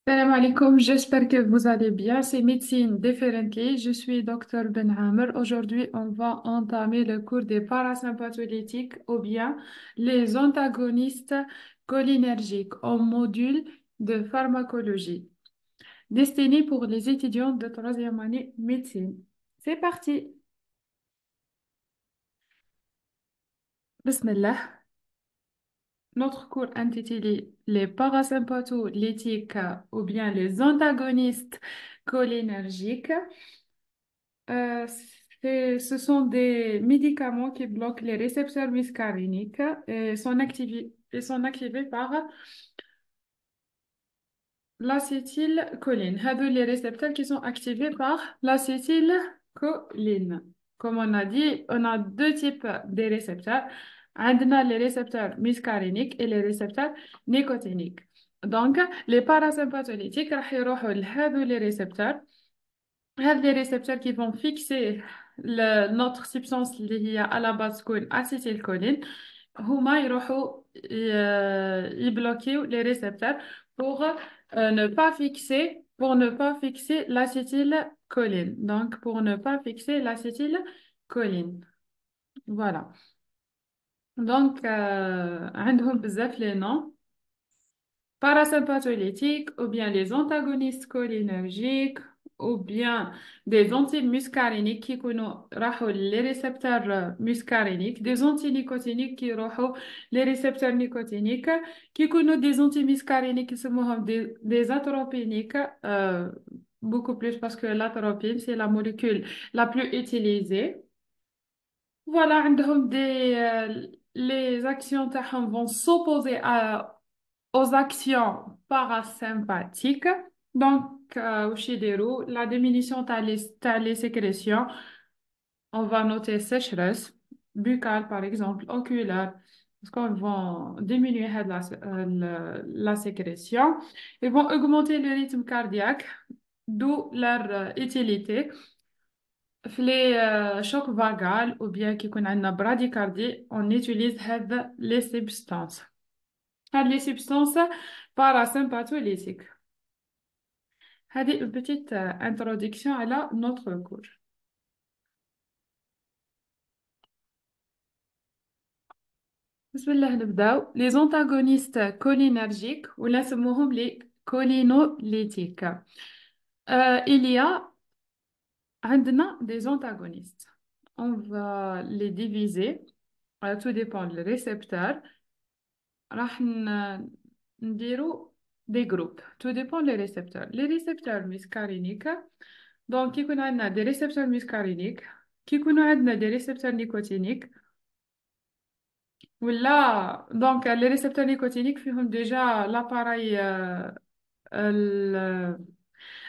Salam alaikum, j'espère que vous allez bien. C'est Médecine Differently. Je suis Dr Ben Hamer. Aujourd'hui, on va entamer le cours des parasympatholytiques ou bien les antagonistes cholinergiques en module de pharmacologie, destiné pour les étudiants de troisième année médecine. C'est parti. Bismillah. Notre cours intitulé Les parasympatholytiques ou bien les antagonistes cholinergiques. Euh, Ce sont des médicaments qui bloquent les récepteurs muscariniques et sont activés par l'acétylcholine. هذو les récepteurs qui sont activés par l'acétylcholine. Comme on a dit, on a deux types de récepteurs. عندنا les récepteurs muscariniques et les récepteurs nicotiniques. Donc, les parasympatholytiques راح يروحوا لهذو les récepteurs. هاد les récepteurs qui vont fixer notre substance اللي هي à la base تكون acétylcholine هما يروحوا يبلوكيو les récepteurs pour ne pas fixer l'acétylcholine. Donc pour ne pas fixer l'acétylcholine. Voilà. Donc عندهم بزاف les noms parasympatholytiques ou bien les antagonistes cholinergiques ou bien des antimuscariniques qui connaissent les récepteurs muscariniques, des antinicotiniques qui rahou les récepteurs nicotiniques, qui connaissent des antimuscariniques qui sont des atropiniques, beaucoup plus parce que l'atropine, c'est la molécule la plus utilisée. Voilà, عندهم les actions تاعهم vont s'opposer aux actions parasympathiques. Donc, chez Dero, la diminution تاع les sécrétions, on va noter sécheresse buccale par exemple, oculaire, parce qu'on va diminuer la sécrétion. Ils vont augmenter le rythme cardiaque, d'où leur utilité. Les chocs vagales ou bien qui connaissent une bradycardie, on utilise les substances. Les substances parasympatholytiques. هذه une petite introduction à notre cours. بسم الله نبداو. Les antagonistes cholinergiques ou là نسموهم les choliноlytiques. Il y a عندنا des antagonistes. On va les diviser. Tout dépend du récepteur. راح نديرو des groupes. Tout dépend des récepteurs. Les récepteurs muscariniques. Donc, qui connaît des récepteurs muscariniques, qui connaît des récepteurs nicotiniques. Là, donc les récepteurs nicotiniques font déjà l'appareil, ال-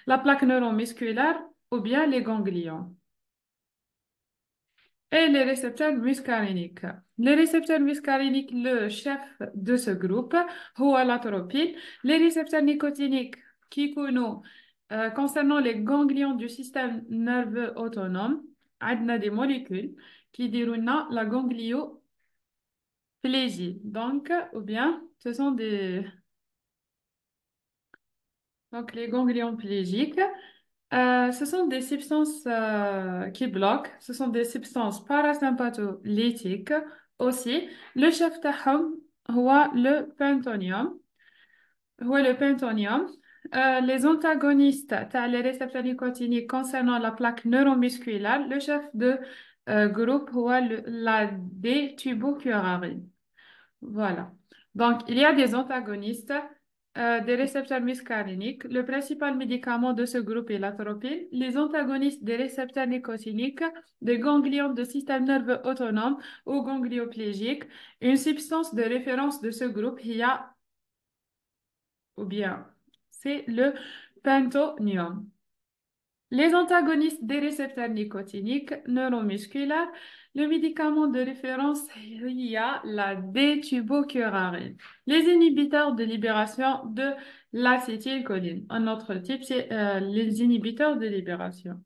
la plaque neuromusculaire ou bien les ganglions. Et les récepteurs muscariniques. Les récepteurs muscariniques, le chef de ce groupe, هو l'atropine. Les récepteurs nicotiniques, qui connaissent concernant les ganglions du système nerveux autonome, عندنا des molécules qui diront la ganglioplégie. Donc, ou bien, ce sont donc les ganglions pélagiques. Ce sont des substances qui bloquent. Ce sont des substances parasympatholytiques aussi. Le chef تاعهم هو le pentonium. Les antagonistes تاع les récepteurs nicotiniques concernant la plaque neuromusculaire, le chef de groupe هو la D-tubocurarine. Voilà. Donc, il y a des antagonistes, des récepteurs muscariniques. Le principal médicament de ce groupe est l'atropine. Les antagonistes des récepteurs nicotiniques, des ganglions de système nerveux autonome ou ganglioplégique. Une substance de référence de ce groupe, il y a, ou bien, c'est le pentonium. Les antagonistes des récepteurs nicotiniques neuromusculaires, le médicament de référence, il y a la détubocurarine. Les inhibiteurs de libération de l'acétylcholine. Un autre type, c'est les inhibiteurs de libération.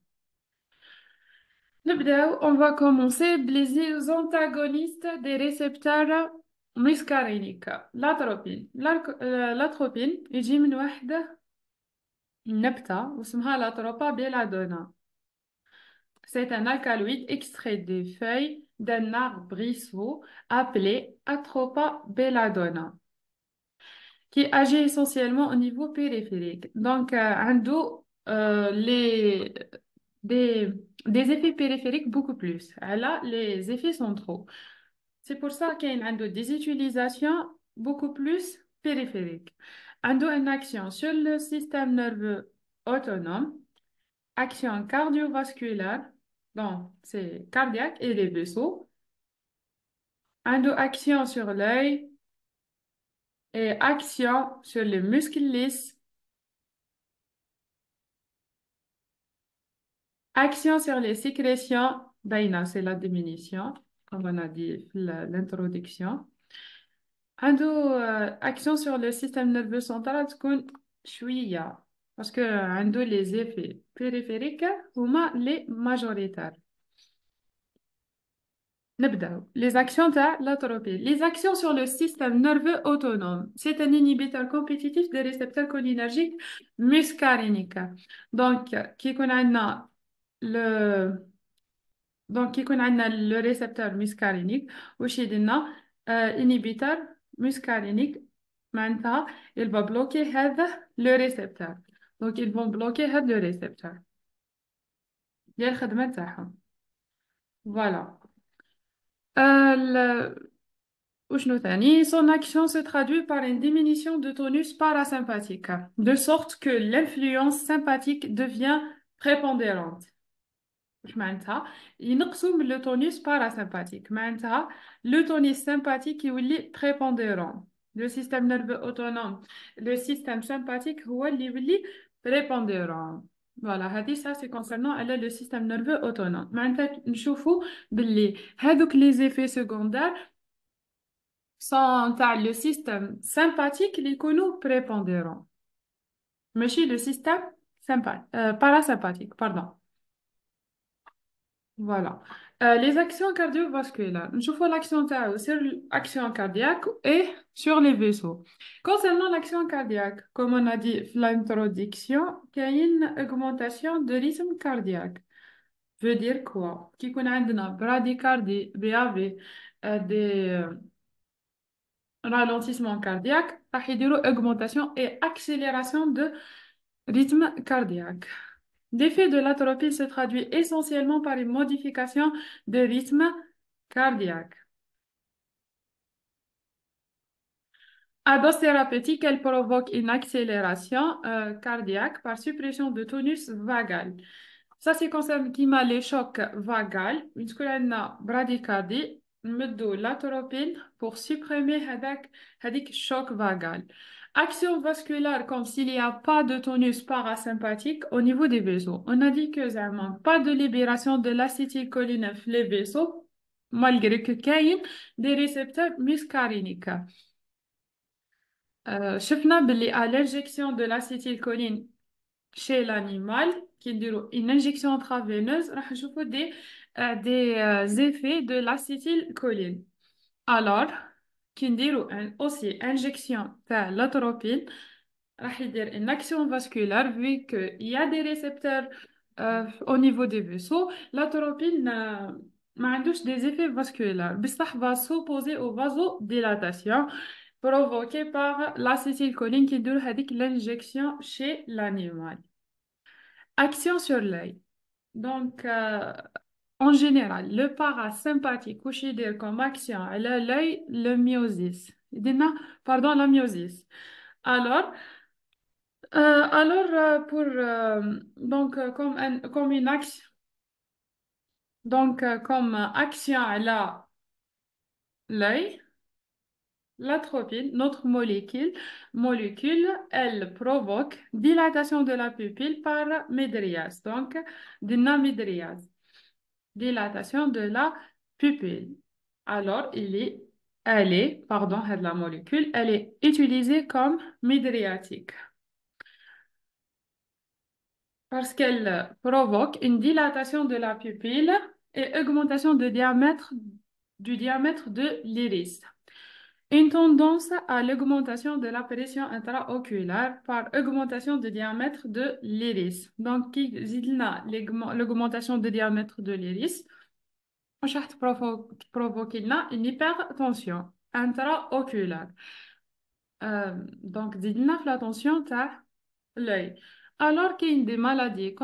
On va commencer les antagonistes des récepteurs muscariniques. L'atropine. L'atropine, يجي من واحدة نبتة واسمها l'Atropa belladonna. C'est un alcaloïde extrait des feuilles d'un arbre brisseau appelé Atropa belladonna, qui agit essentiellement au niveau périphérique. Donc, عنده des, des effets périphériques beaucoup plus. Là, les effets centraux. C'est pour ça qu'il y a des utilisations beaucoup plus périphériques. عنده une action sur le système nerveux autonome, action cardiovasculaire, donc c'est cardiaque et les vaisseaux. عنده action sur l'œil et action sur les muscles lisses, action sur les sécrétions. Baina, c'est la diminution, comme on a dit l'introduction. عنده action sur le système nerveux central تكون شوية parce que عنده les effets périphériques هما les majoritaires. نبدأ les actions تاع l'atropine. Les actions sur le système nerveux autonome. C'est un inhibiteur compétitif des récepteurs cholinergiques muscariniques. Donc كي يكون عندنا le Donc, يكون عندنا le récepteur muscarinique واش يدينا inhibiteur muscarinique معناتها il va bloquer هذا le récepteur. Donc, ils vont bloquer هذا le récepteur ديال الخدمة تاعهم. Voilà. ال- وشنو ثاني son action se traduit par une diminution de tonus parasympathique de sorte que l'influence sympathique devient prépondérante. معناتها ينقصوا من لو تونus parasympathique معناتها لو تونus sympathique يولي prépondérant. Le système nerveux autonome, le système sympathique هو اللي يولي prépondérant. Voilà, هذه ça c'est concernant le système nerveux autonome. معناتها نشوفوا باللي هذوك les effets secondaires sont تاع le système sympathique اللي يكونوا prépondérant. ماشي le système parasympathique, pardon. Voilà. Les actions cardiovasculaires. Je vois l'action sur l'action cardiaque et sur les vaisseaux. Concernant l'action cardiaque, comme on a dit dans l'introduction, il y a une augmentation de rythme cardiaque. Veut dire quoi? Qui qu'on a une bradycardie, BAV, des ralentissements cardiaques, راح يديروا augmentation et accélération de rythme cardiaque. L'effet de l'atropine se traduit essentiellement par une modification de rythme cardiaque. À dose thérapeutique, elle provoque une accélération cardiaque par suppression de tonus vagal. Ça, c'est concerne qui m'a les chocs vagal, une a bradycardie, mettons l'atropine pour supprimer hadik choc vagal. Action vasculaire comme s'il n'y a pas de tonus parasympathique au niveau des vaisseaux. On a dit que zama, pas de libération de l'acétylcholine les vaisseaux, malgré que qu'il y ait des récepteurs muscariniques. شفنا باللي à l'injection de l'acétylcholine chez l'animal qui dit une injection intraveineuse راح نشوفوا des effets de l'acétylcholine. Alors qui نديروا aussi injection تاع l'atropine راح يدير une action vasculaire vu qu'il y a des récepteurs au niveau des vaisseaux. L'atropine ما عندوش des effets vasculaires بصح va s'opposer aux vasodilatation provoquée par l'acétylcholine qui dure هذيك l'injection chez l'animal. Action sur l'œil. Donc, en général, le parasympathique, couche يدير comme action على l'œil, le myosis. يدينا, pardon, la myosis. Pour, comme une action, comme action à l'œil, l'atropine, notre molécule, elle provoque dilatation de la pupille par médriase. Donc, médriase, dilatation de la pupille. Alors, pardon, la molécule, elle est utilisée comme médriatique parce qu'elle provoque une dilatation de la pupille et augmentation du diamètre de l'iris. Une tendance à l'augmentation de la pression intraoculaire par augmentation du diamètre de l'iris. Donc, qui dit l'augmentation du diamètre de l'iris, واش provoquer une hypertension intraoculaire. Donc, dit la tension تاع l'œil. Alors qu'il y a des maladies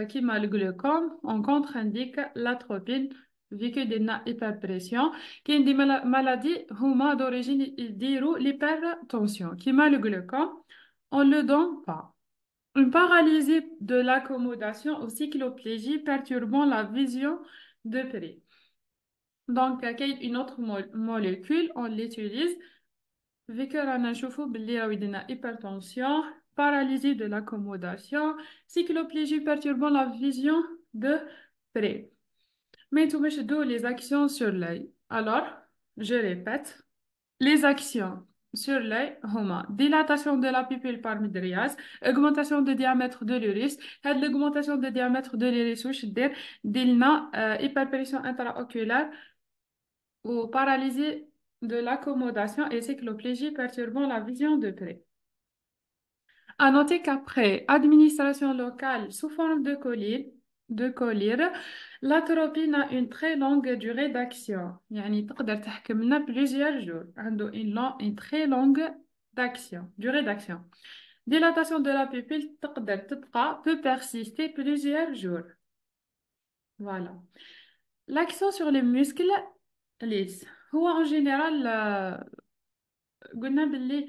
qui mal le glaucome, on contre-indique l'atropine vu que des hyperpression. Qu'il y a des maladies huma d'origine dirou l'hypertension qui mal le glaucome, on ne le donne pas. Une paralysie de l'accommodation ou cycloplégie perturbant la vision de près. Donc, il y a une autre molécule, on l'utilise. Vu que رانا نشوفوا باللي راهو يدينا hypertension, paralysie de l'accommodation, cycloplégie perturbant la vision de près. Mais tout les actions sur l'œil. Alors, je répète, les actions sur l'œil, هما dilatation de la pupille par mydriase, augmentation de diamètre de l'iris. L'augmentation de diamètre de l'iris واش دير ديلنا hyperpression intraoculaire ou paralysie de l'accommodation et cycloplégie perturbant la vision de près. À noter qu'après administration locale sous forme de collyre, l'atropine a une très longue durée d'action. يعني تقدر تحكمنا plusieurs jours. عنده une très longue durée d'action. Dilatation de la pupille peut persister plusieurs jours. Voilà. L'action sur les muscles lisses. هو en général قلنا باللي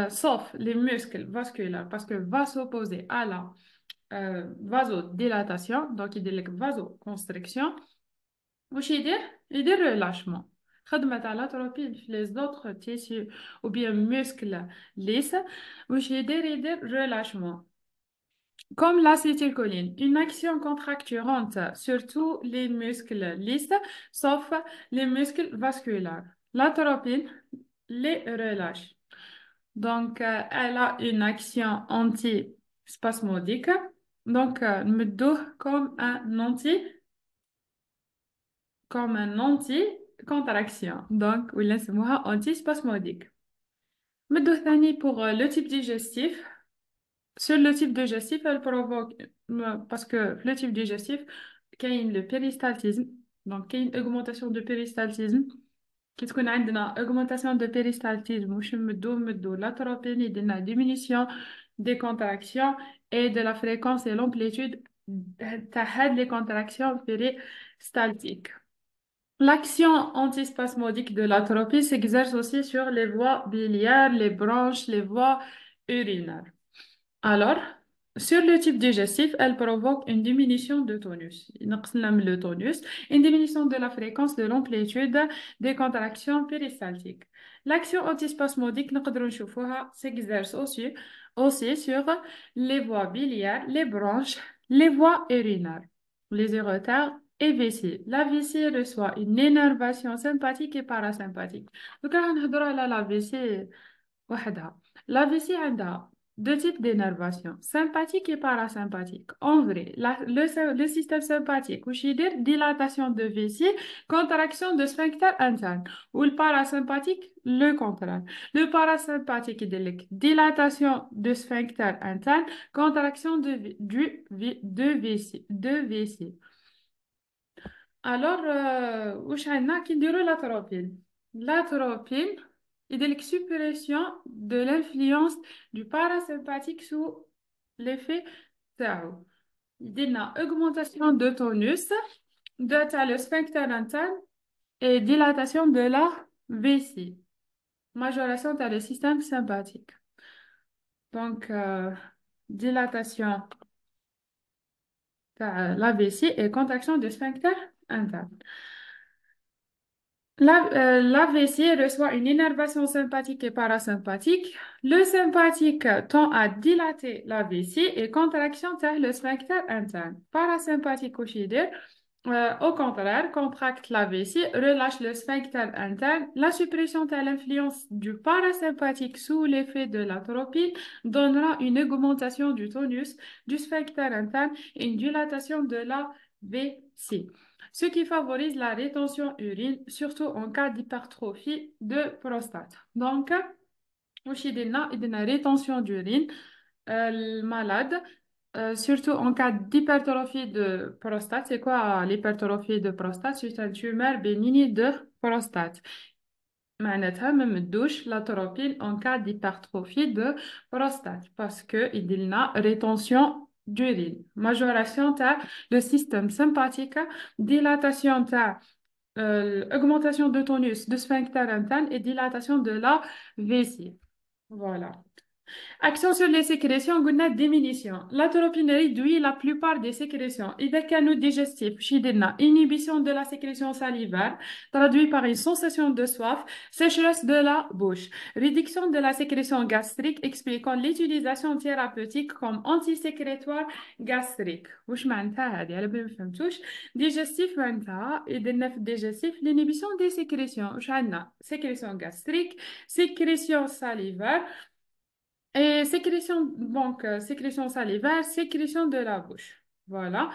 sauf les muscles vasculaires parce que va s'opposer à la vasodilatation donc il dit vasoconstriction واش يدير relâchement خدمة تاع l'atropine في les autres tissus ou bien muscles lisses واش يدير relâchement comme l'acétylcholine, une action contracturante sur tous les muscles lisses, sauf les muscles vasculaires. L'atropine les relâche. Donc, elle a une action antispasmodique. Donc, me comme un anti-contraction. Donc, ou laisse-moi antispasmodique. Me ثاني pour le type digestif. Sur le type digestif, elle provoque, parce que le type digestif, il y a le péristaltisme, donc il y a une augmentation de péristaltisme. Qu'est-ce qu'on a une augmentation de péristaltisme, l'atropine, il y a une diminution des contractions et de la fréquence et l'amplitude des contractions péristaltiques. L'action antispasmodique de l'atropine s'exerce aussi sur les voies biliaires, les bronches, les voies urinaires. Alors, sur le type digestif, elle provoque une diminution de tonus. Le tonus, une diminution de la fréquence de l'amplitude des contractions péristaltiques. L'action antispasmodique s'exerce aussi sur les voies biliaires, les bronches, les voies urinaires, les urétères et vessie. La vessie reçoit une innervation sympathique et parasympathique. Donc, on va la vessie. La vessie a deux types d'énervation, sympathique et parasympathique. En vrai, le système sympathique, où dire dilatation de vessie, contraction de sphincter interne, ou le parasympathique, le contraire. Le parasympathique, dilatation de sphincter interne, contraction de vessie. Alors, واش عندنا كي نديرو l'atropine. L'atropine, il y a l'expression de l'influence du parasympathique sous l'effet tau. Il y a une augmentation de tonus, de le sphincter interne et dilatation de la vessie. Majoration de le système sympathique. Donc, dilatation de la vessie et contraction du sphincter interne. Vessie reçoit une innervation sympathique et parasympathique. Le sympathique tend à dilater la vessie et contraction vers le sphincter interne. Parasympathique au contraire, contracte la vessie, relâche le sphincter interne. La suppression de l'influence du parasympathique sous l'effet de l'atropine donnera une augmentation du tonus du sphincter interne et une dilatation de la vessie. C. Ce qui favorise la rétention urine, surtout en cas d'hypertrophie de prostate. Donc, واش يدينا rétention d'urine le malade surtout en cas d'hypertrophie de prostate. C'est quoi l'hypertrophie de prostate? C'est une tumeur bénigne de prostate. معناتها ما مدوش l'atropine en cas d'hypertrophie de prostate parce que il a rétention d'urine, majoration تاع le système sympathique, dilatation تاع augmentation de tonus de sphincter interne et dilatation de la vessie. Voilà. Action sur les sécrétions, on a diminution. L'atropine réduit la plupart des sécrétions. إذا كانوا digestifs, شدنا inhibition de la sécrétion salivaire, traduit par une sensation de soif, sécheresse de la bouche, réduction de la sécrétion gastrique, expliquant l'utilisation thérapeutique comme antisécrétoire gastrique. واش معناتها هذه؟ على بالي ما فهمتوش. digestif معناتها إذا في digestif l'inhibition des sécrétions. واش عندنا؟ sécrétion gastrique, sécrétion salivaire, et sécrétion, donc, sécrétion salivaire, sécrétion de la bouche. Voilà.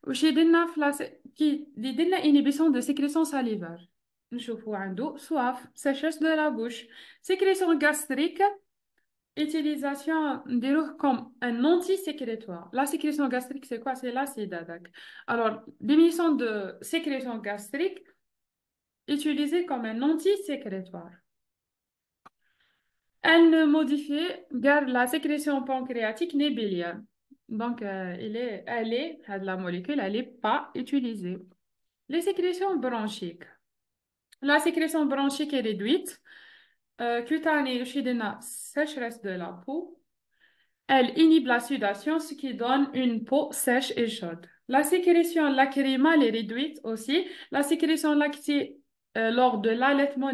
وشي درنا في كي درنا inhibition de sécrétion salivaire. نشوفوا عنده soif, sécheresse de la bouche. Sécrétion gastrique, utilisation نديروه comme un antisécrétoire. La sécrétion gastrique, c'est quoi? C'est l'acide. Alors, diminution de sécrétion gastrique, utilisée comme un antisécrétoire. Elle ne modifie guère la sécrétion pancréatique ni biliaire. Donc, la molécule, elle n'est pas utilisée. Les sécrétions bronchiques. La sécrétion bronchique est réduite. Cutanée, sécheresse de la peau. Elle inhibe la sudation, ce qui donne une peau sèche et chaude. La sécrétion lacrymale est réduite aussi. La sécrétion lactée lors de l'allaitement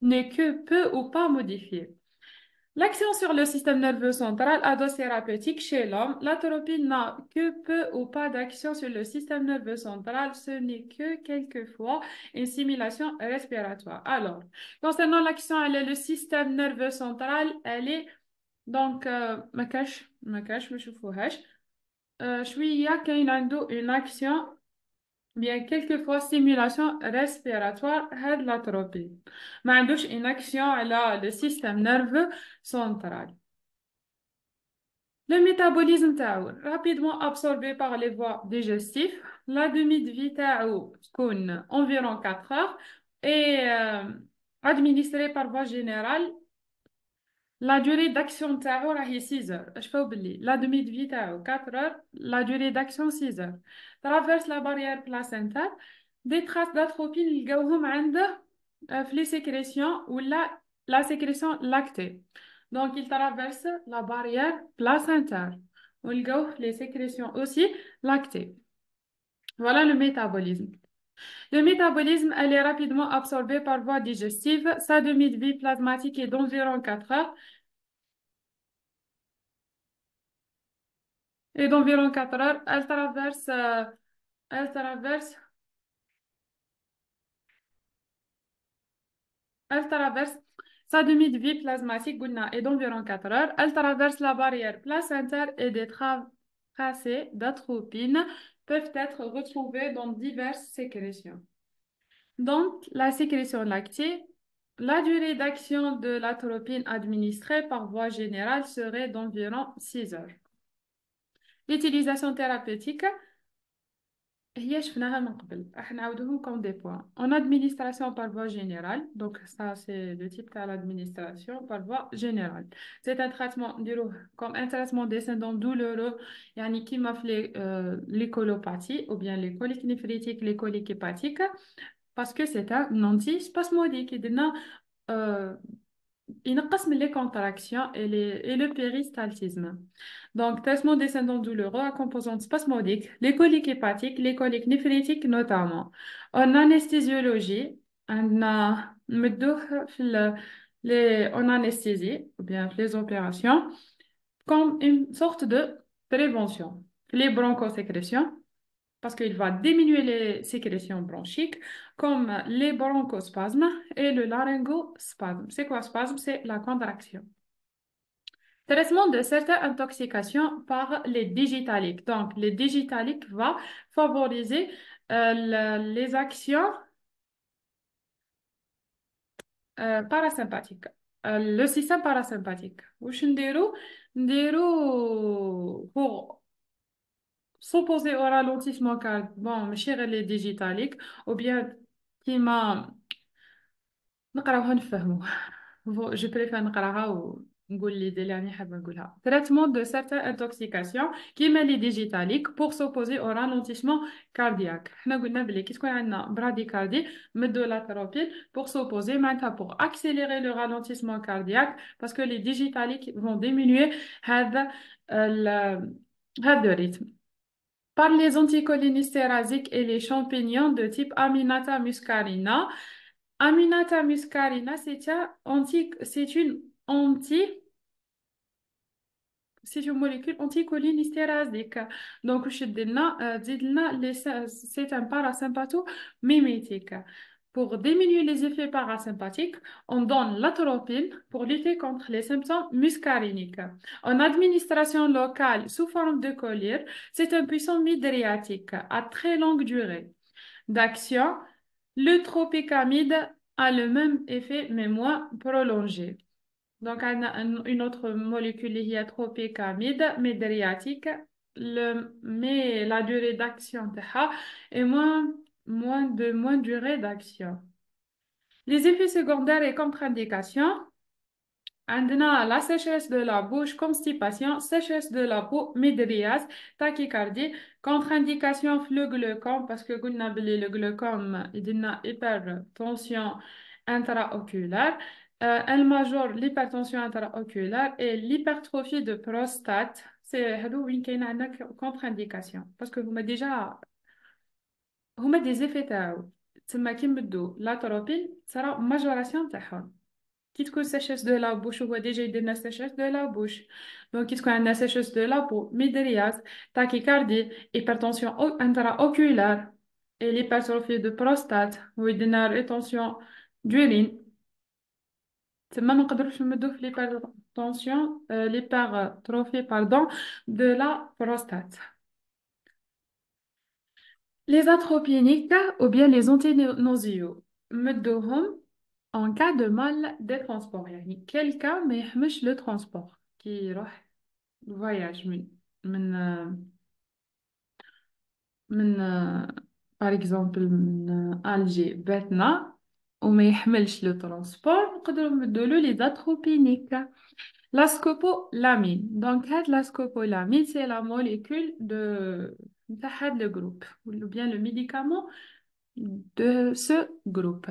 n'est que peu ou pas modifiée. L'action sur le système nerveux central à dose thérapeutique chez l'homme, l'atropine n'a que peu ou pas d'action sur le système nerveux central, ce n'est que quelquefois une stimulation respiratoire. Alors, concernant l'action, elle est le système nerveux central, elle est donc ما نشوفوهاش شوية كاين عنده une action bien quelquefois stimulation respiratoire هاد l'atropine ما عندوش une action على le système nerveux central. Le métabolisme تاعو rapidement absorbé par les voies digestives. La demi de vie تاعو تكون environ 4 heures et administré par voie générale. La durée d'action تاعو راهي 6 heures. اش فاو باللي la demi de vie تاعو 4 heures, la durée d'action 6 heures. Traverse la barrière placentaire. Des traces d'atropine نلقاوهم عنده في les sécrétions ou la sécrétion lactée. Donc il traverse la barrière placentaire. ونلقاوه في les sécrétions aussi lactées. Voilà le métabolisme. Le métabolisme, elle est rapidement absorbée par voie digestive. Sa demi de vie plasmatique est d'environ 4 heures. Et d'environ 4 heures, elle traverse, elle traverse sa demi de vie plasmatique قلنا, est d'environ 4 heures. Elle traverse la barrière placentaire et des tracés d'atropine peuvent être retrouvés dans diverses sécrétions. Donc, la sécrétion lactée, la durée d'action de l'atropine administrée par voie générale serait d'environ 6 heures. L'utilisation thérapeutique, هي شفناها من قبل راح نعاودوهم comme des points. En administration par voie générale, donc ça c'est le type de l'administration par voie générale. C'est un traitement نديروه comme un traitement descendant douloureux يعني كيما في les colopathies ou bien les coliques néphrétiques, les coliques hépatiques parce que c'est un antispasmodique. يدينا ينقص من les contractions et le péristaltisme. Donc, traitement descendant douloureux à composante spasmodique, les coliques hépatiques, les coliques néphrétiques notamment. En anesthésiologie, on a en anesthésie, ou bien les opérations, comme une sorte de prévention. Les bronchosécrétions, parce qu'il va diminuer les sécrétions bronchiques, comme les bronchospasmes et le laryngospasme. C'est quoi spasme? C'est la contraction. Traitement de certaines intoxications par les digitaliques. Donc, les digitaliques va favoriser les actions parasympathiques. Le système parasympathique. واش نديرو pour s'opposer au ralentissement cardiaque. Bon, ماشي غير les digitaliques ou bien كيما نقراوها نفهموها. Je préfère نقراها ونقول لي دي اللي راني حابة نقولها. Traitement de certaines intoxications qui met les digitaliques pour s'opposer au ralentissement cardiaque. حنا قلنا بلي كي تكون عندنا bradycardie مدو l'atropine pour s'opposer معناتها pour accélérer le ralentissement cardiaque parce que les digitaliques vont diminuer هذا هذا الريتم. Par les anticholinésterasiques et les champignons de type Aminata muscarina. Aminata muscarina, c'est une anti, c'est une molécule anticholinestérasique. Donc, c'est un parasympathomimétique. Pour diminuer les effets parasympathiques, on donne l'atropine pour lutter contre les symptômes muscariniques. En administration locale sous forme de collyre, c'est un puissant midriatique à très longue durée d'action. Le tropicamide a le même effet mais moins prolongé. Donc, on a une autre molécule qui est tropicamide médriatique, mais la durée d'action est moins durée d'action. Les effets secondaires et contre-indications. عندنا la sécheresse de la bouche, constipation, sécheresse de la peau, mydriase, tachycardie, contre-indication le glaucome parce que قلنا بلي le glaucome يدينا hypertension intraoculaire, elle majeure l'hypertension intraoculaire et l'hypertrophie de prostate. C'est هادو وين كاين عندنا contre-indication parce que هما des effets تاعو تسمى كي نبدو l'atropine صرا majoration تاعهم. Qui te cause sécheresse de la bouche, ou voit déjà une sécheresse de la bouche. Donc, qui te cause une sécheresse de la peau, midriase, tachycardie, hypertension intraoculaire et l'hypertrophie de prostate, ou une rétention d'urine. C'est même quand je me doute l'hypertrophie, pardon, de la prostate. Les atropiniques ou bien les antinosiaux. مدوهم en cas de mal des transports. يعني quelqu'un ما يحملش le transport كي يروح voyage من par exemple من ألجي باتنا وما يحملش le transport نقدروا نمدولو les atropiniques. La scopolamine. Donc, la scopolamine, c'est la molécule de le groupe, ou bien le médicament de ce groupe.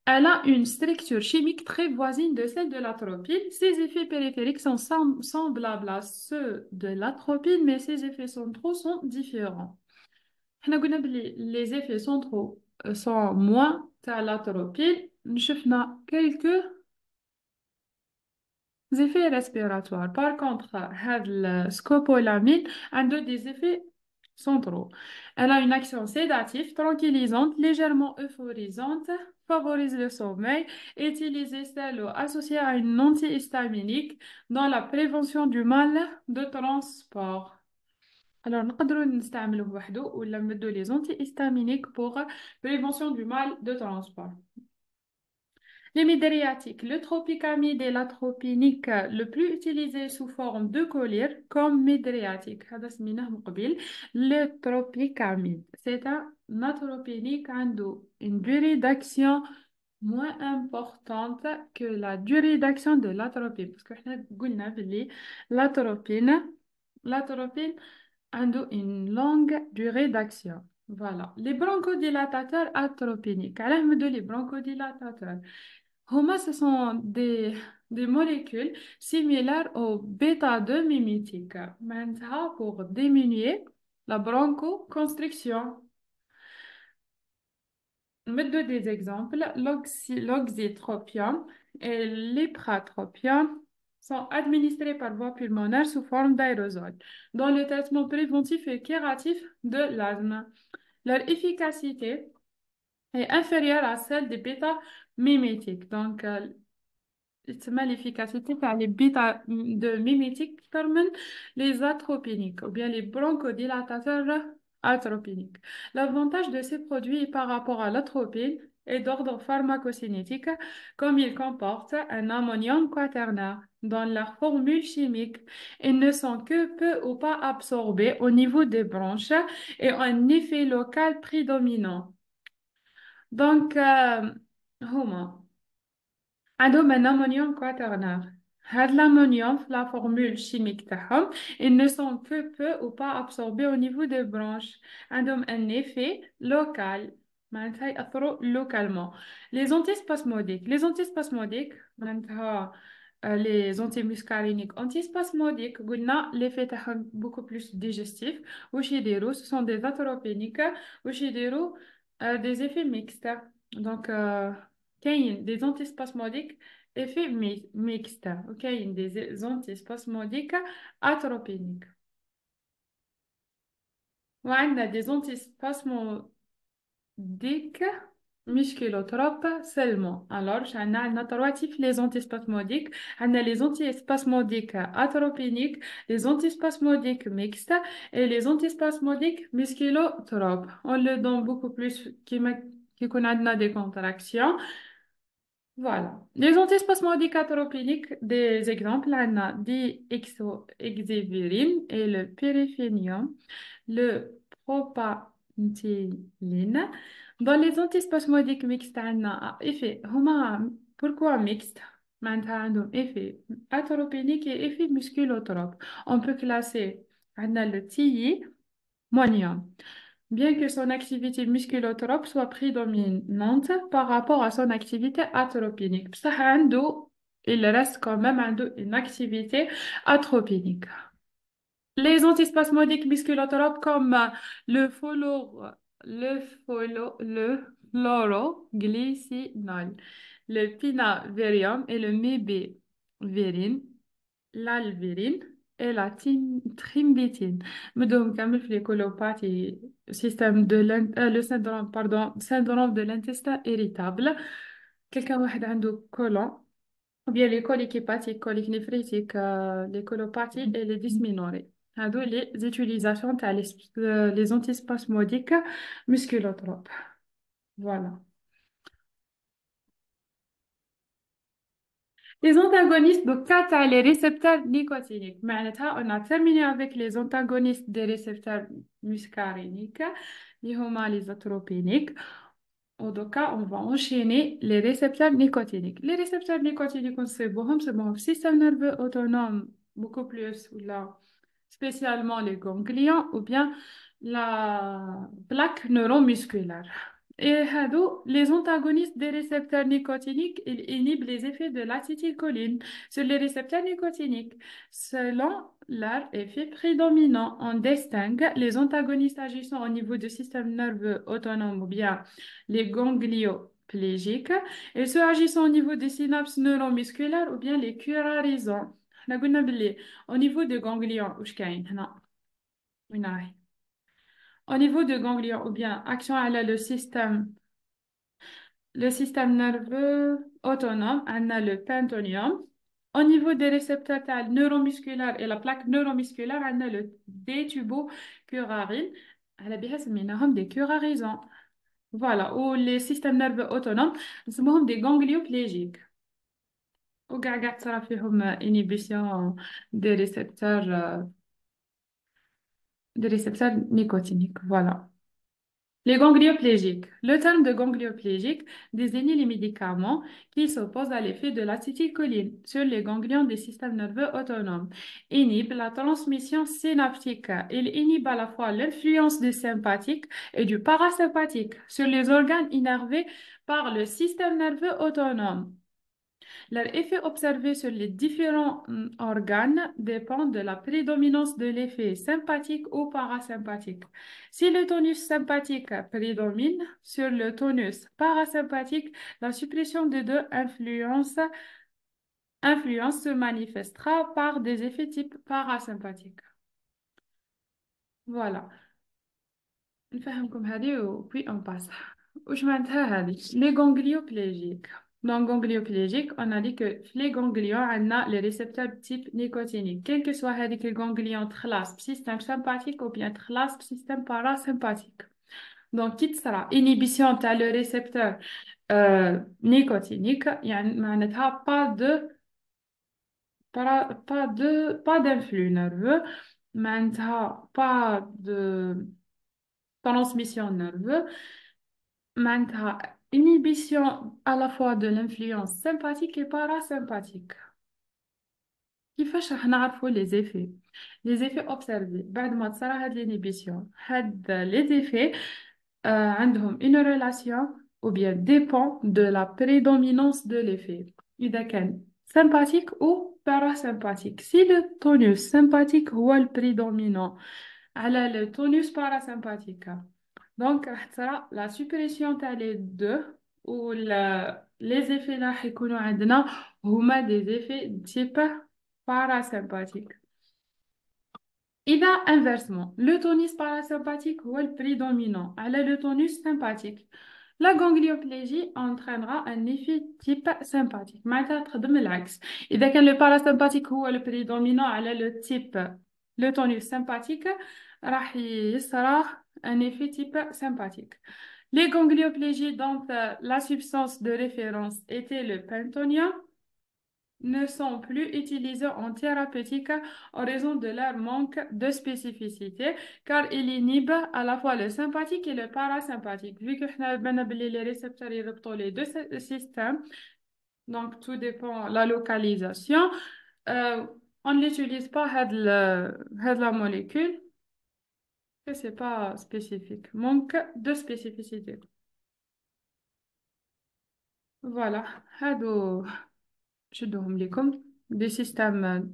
Elle a une structure chimique très voisine de celle de l'atropine. Ses effets périphériques sont semblables à ceux de l'atropine, mais ses effets centraux sont différents. احنا قلنا بلي les effets centraux sont moins à l'atropine. شفنا quelques effets respiratoires. Par contre, la scopolamine a des effets centraux. Elle a une action sédative, tranquillisante, légèrement euphorisante, favorise le sommeil, est utilisée celle associée à une antihistaminique dans la prévention du mal de transport. Alors, نقدروا نستعملوه وحده ولا نمدوا les antihistaminiques pour prévention du mal de transport. Les midriatiques, le tropicamide et l'atropinique, le plus utilisé sous forme de collyre comme midriatique. هذا سميناه من قبل. Le tropicamide, c'est un atropinique عنده une durée d'action moins importante que la durée d'action de l'atropine. Parce que احنا قلنا بلي l'atropine عنده une longue durée d'action. Voilà. Les bronchodilatateurs atropiniques. علاه نمدوا les bronchodilatateurs. Huma, ce sont des molécules similaires au bêta-2 mimétique. Maintenant, pour diminuer la bronchoconstriction. Mettre des exemples. L'oxytropium et l'ipratropium sont administrés par voie pulmonaire sous forme d'aérosol dans le traitement préventif et curatif de l'asthme. Leur efficacité est inférieure à celle des bêta-mimétiques. Donc, تسمى l'efficacité تاع les bêta de mimétiques comme les atropiniques ou bien les bronchodilatateurs atropiniques. L'avantage de ces produits par rapport à l'atropine est d'ordre pharmacocinétique comme ils comportent un ammonium quaternaire dans leur formule chimique. Ils ne sont que peu ou pas absorbés au niveau des branches et ont un effet local prédominant. Donc, هما عندهم un ammonium quaternaire. هاد l'ammonium في la formule chimique تاعهم ils ne sont que peu ou pas absorbés au niveau des branches. عندهم un effet local معناتها يأثروا localement. Les antispasmodiques معناتها les antimuscariniques antispasmodiques قلنا l'effet تاعهم beaucoup plus digestif. واش يديروا ce sont des atropiniques واش يديروا des effets mixtes. Donc كاين des antispasmodiques effet mixte وكاين des antispasmodiques atropiniques وعندنا des antispasmodiques musculotropes seulement. Alors عندنا trois types les antispasmodiques. عندنا les antispasmodiques atropiniques, les antispasmodiques mixtes et les antispasmodiques musculotropes. On le donne beaucoup plus qui عندنا des contractions. Voilà. Les antispasmodiques atropiniques, des exemples, on a dihexohexyvérine et le périphénium, le propantiline. Dans les antispasmodiques mixtes, on a effet, pourquoi mixte? معناتها عندهم effet atropinique et effet musculotrope. On peut classer, on a le thiamonium bien que son activité musculotrope soit prédominante par rapport à son activité atropinique. بصح il reste quand même une activité atropinique. Les antispasmodiques musculotropes comme le fluoroglycinol, le pinavérium et le mébévérine, l'alvérine et la trimbitine. Donc, comme les colopathie, le syndrome, pardon, syndrome de l'intestin irritable. Quelqu'un واحد عنده colon, ou bien les coliques hépatiques, coliques néphrétiques, les colopathies et les dysménorrhées. هادو les utilisations تاع les antispasmodiques musculotropes. Voilà. Les antagonistes de 4 les récepteurs nicotiniques. معناتها on a terminé avec les antagonistes des récepteurs muscariniques, les atropiniques. Au cas, on va enchaîner les récepteurs nicotiniques. Les récepteurs nicotiniques, on sait c'est bon, système nerveux autonome, beaucoup plus, ou là, spécialement les ganglions, ou bien la plaque neuromusculaire. Et les antagonistes des récepteurs nicotiniques, ils inhibent les effets de l'acétylcholine sur les récepteurs nicotiniques. Selon leur effet prédominant, on distingue les antagonistes agissant au niveau du système nerveux autonome ou bien les ganglioplégiques et ceux agissant au niveau des synapses neuromusculaires ou bien les curarisants. احنا قلنا باللي au niveau des ganglions واش كاين هنا وين راهي au niveau des ganglions ou bien action على le système nerveux autonome on a le pentonium. Au niveau des récepteurs neuromusculaires et la plaque neuromusculaire on a le détubocurarine على بها سميناهم des curarisants. Voilà, ou les systèmes nerveux autonomes, نسموهم des ganglioplégiques. وكاع تصرا فيهم inhibition des récepteurs nicotiniques. Voilà. Les ganglioplégiques. Le terme de ganglioplégique désigne les médicaments qui s'opposent à l'effet de l'acétylcholine sur les ganglions des systèmes nerveux autonomes. Inhibe la transmission synaptique. Il inhibe à la fois l'influence du sympathique et du parasympathique sur les organes innervés par le système nerveux autonome. Leur effet observé sur les différents organes dépend de la prédominance de l'effet sympathique ou parasympathique. Si le tonus sympathique prédomine sur le tonus parasympathique, la suppression des deux influences se manifestera par des effets type parasympathique. Voilà. نفهمكم هذه puis on passe. وش معناتها هذه؟ Les ganglioplégiques. Dans ganglioplégique, on a dit que les ganglions, on a les récepteurs type nicotinique. Quel que soit les ganglions classe système sympathique ou bien classe système parasympathique. Donc, qui sera inhibition de le récepteur nicotinique, il n'y a pas d'influx nerveux, معناتها pas de transmission nerveuse, معناتها inhibition à la fois de l'influence sympathique et parasympathique. كيفاش راح نعرفوا les effets observés بعد ما تصرى هاد l'inhibition هاد les effets عندهم une relation ou bien dépend de la prédominance de l'effet إذا كان sympathique ou parasympathique. Si le tonus sympathique هو le prédominant على le tonus parasympathique, donc راح تصرى la suppression تاع les deux ou les effets اللي راح يكونوا عندنا هما des effets type parasympathique. إذا inversement, le tonus parasympathique هو le prédominant على le tonus sympathique, la ganglioplégie entraînera un effet type sympathique. معناتها تخدم العكس. إذا كان le parasympathique هو le prédominant على le type le tonus sympathique راح يصرى un effet type sympathique. Les ganglioplégies dont la substance de référence était le pentonium ne sont plus utilisés en thérapeutique en raison de leur manque de spécificité, car ils inhibent à la fois le sympathique et le parasympathique. Vu que les récepteurs ils repèrent les deux systèmes, donc tout dépend de la localisation, on n'utilise pas la molécule, que c'est pas spécifique, manque de spécificité. Voilà, هادو شدهم لكم le système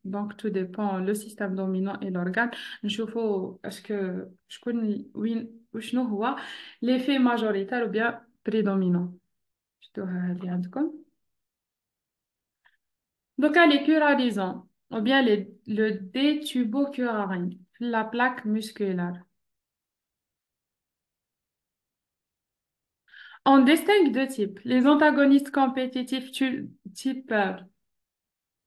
donc tout dépend le système dominant et l'organe نشوفوا اسكو شكون وين وشنو هو l'effet majoritaire ou bien prédominant شدوها هذه عندكم donc les curarisants ou bien le détubocurarine la plaque musculaire. On distingue deux types les antagonistes compétitifs type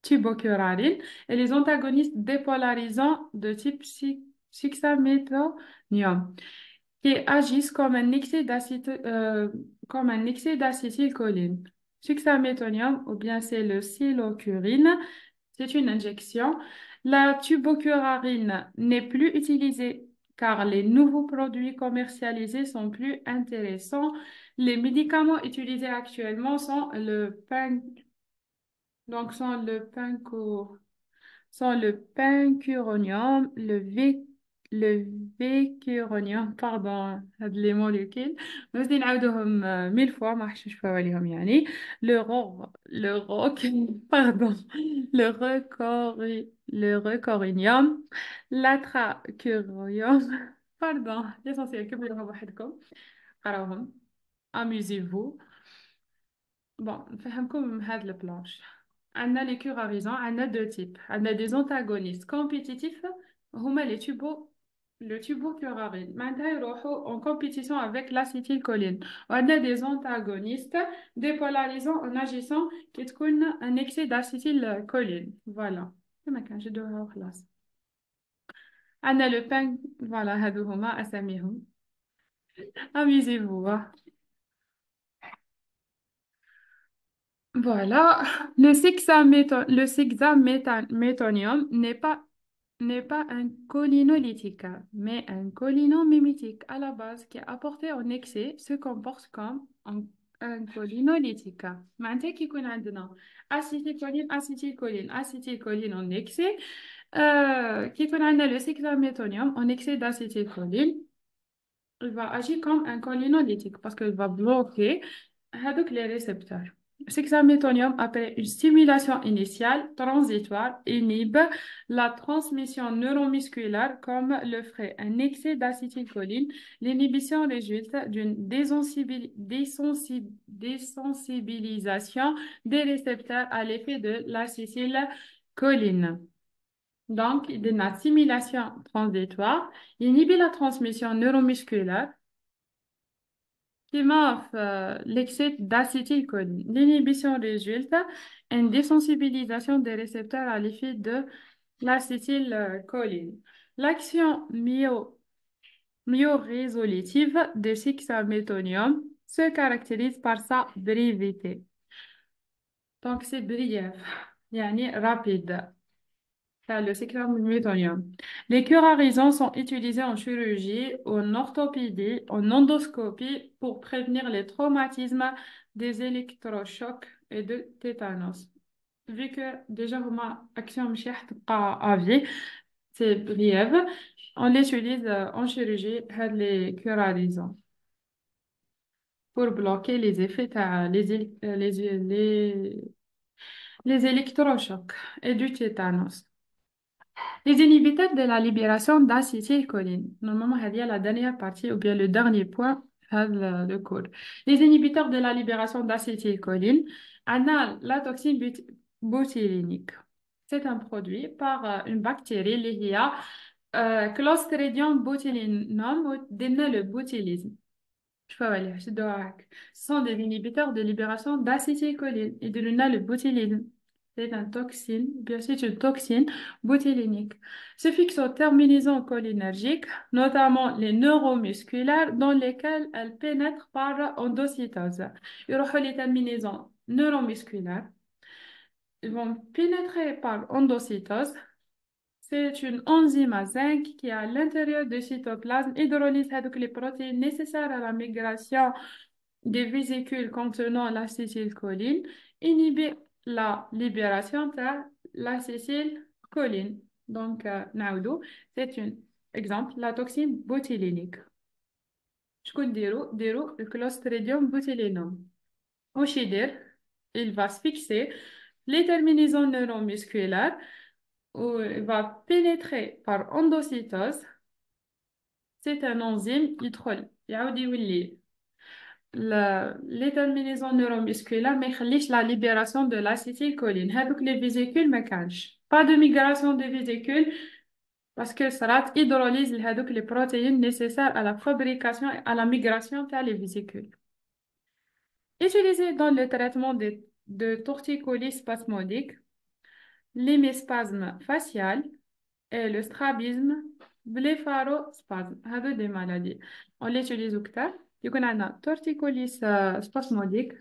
tubocurarine et les antagonistes dépolarisants de type succinylcholine qui agissent comme un excès d'acétylcholine. Succinylcholine ou bien c'est le silocurine, c'est une injection. La tubocurarine n'est plus utilisée car les nouveaux produits commercialisés sont plus intéressants. Les médicaments utilisés actuellement sont sont le pancuronium, le vécuronium, pardon, هاد les molécules بس نعاودوهم 1000 fois ما حشوش فواليهم يعني le roc pardon le recorinium l'atracurium pardon l'essentiel كملوها بوحدكم قراوهم amusez-vous. Bon, نفهمكم هاد البلانش. عندنا les curarisants, عندنا deux types. عندنا des antagonistes compétitifs هما le tubocurarine. معناتها يروحوا en compétition avec l'acétylcholine. وعندنا des antagonistes dépolarisants en agissant qui تكون un excès d'acétylcholine. Voilà. كما كان جدوها وخلاص. عندنا le pain, voilà هادو هما أساميهم. Amusez-vous. Voilà, le sexaméthonium n'est pas un cholinolytique, mais un cholinomimétique à la base qui, apporté en excès, se comporte comme un cholinolytique. معناتها كي يكون عندنا acétylcholine en excès, كي يكون عندنا le sexaméthonium en excès d'acétylcholine, il va agir comme un cholinolytique parce qu'il va bloquer les récepteurs. Sexaméthonium, après une stimulation initiale transitoire, inhibe la transmission neuromusculaire comme le ferait un excès d'acétylcholine. L'inhibition résulte d'une désensibilisation des récepteurs à l'effet de l'acétylcholine. Donc, il y a une assimilation transitoire, il inhibe la transmission neuromusculaire كيما في l'excès d'acétylcholine. L'inhibition résulte une désensibilisation des récepteurs à l'effet de l'acétylcholine. L'action myorésolutive de 6-méthonium se caractérise par sa brevité. Donc, c'est bref, yani rapide. Ça, le cyclométhonium. Les curarisons sont utilisés en chirurgie, en orthopédie, en endoscopie pour prévenir les traumatismes des électrochocs et de tétanos. Vu que déjà, ma action مشي تبقى à vie, c'est bref, on l'utilise en chirurgie, les curarisons, pour bloquer les effets les électrochocs et du tétanos. Les inhibiteurs de la libération d'acétylcholine. Normalement, il y a la dernière partie ou bien le dernier point de cours. Les inhibiteurs de la libération d'acétylcholine. On a la toxine botulinique. C'est un produit par une bactérie liée à Clostridium botulinum ou le botulisme. Je peux aller, je dois. Ce sont des inhibiteurs de libération d'acétylcholine et de le botulisme. C'est une toxine, bien sûr, c'est une toxine botulinique. Se fixe aux terminaisons cholinergiques, notamment les neuromusculaires, dans lesquelles elles pénètrent par endocytose. Il y aura les terminaisons neuromusculaires. Ils vont pénétrer par endocytose. C'est une enzyme à zinc qui est à l'intérieur du cytoplasme hydrolyse donc les protéines nécessaires à la migration des vésicules contenant l'acétylcholine, inhibe la libération de l'acétylcholine. Donc, نعودو, c'est un exemple, la toxine botuliниque. شكون ديرو le Clostridium botulinum. واش يدير il va se fixer les terminaisons neuromusculaires où il va pénétrer par endocytose. C'est un enzyme يدخل يعاود يولي les terminaisons neuromusculaires ما يخليش la libération de l'acétylcholine. هذوك les vésicules ما كانش pas de migration de vésicules parce que صرات hydrolyse لهذوك les protéines nécessaires à la fabrication et à la migration تاع les vésicules. Utilisé dans le traitement de torticolis spasmodique, l'hémispasme facial et le strabisme blépharospasme. هذو des maladies. On l'utilise أكتر. يكون عندنا torticolis spasmodique,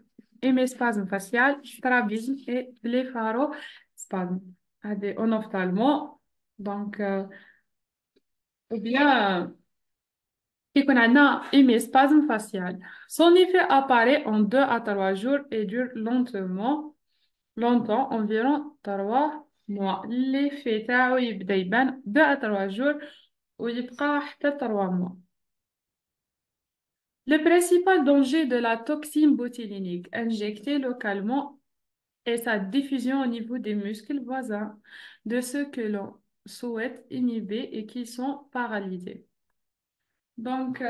hémispasme facial, strabisme et blépharospasme. هذه en ophtalmo. Donc, ou bien, يكون عندنا hémispasme facial. Son effet apparaît en 2 à 3 jours et dure longtemps, environ 3 mois. L'effet تاعو يبدا يبان 2 à 3 jours ويبقى حتى 3 mois. Le principal danger de la toxine botulinique injectée localement est sa diffusion au niveau des muscles voisins de ceux que l'on souhaite inhiber et qui sont paralysés. Donc,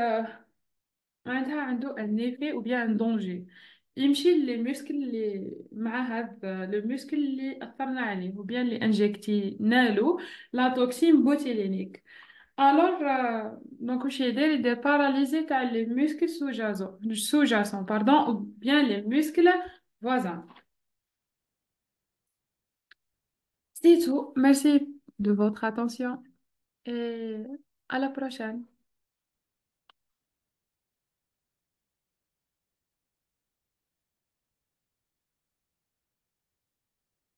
معناتها عنده un effet ou bien un danger. يمشي les muscles اللي مع هذا le muscle اللي أثرنا عليه ou bien اللي injectينا له la toxine botulinique. Alors, donc, واش يدير يدير paralysé تاع les muscles sous-jacents, pardon, ou bien les muscles voisins. C'est tout. Merci de votre attention et à la prochaine.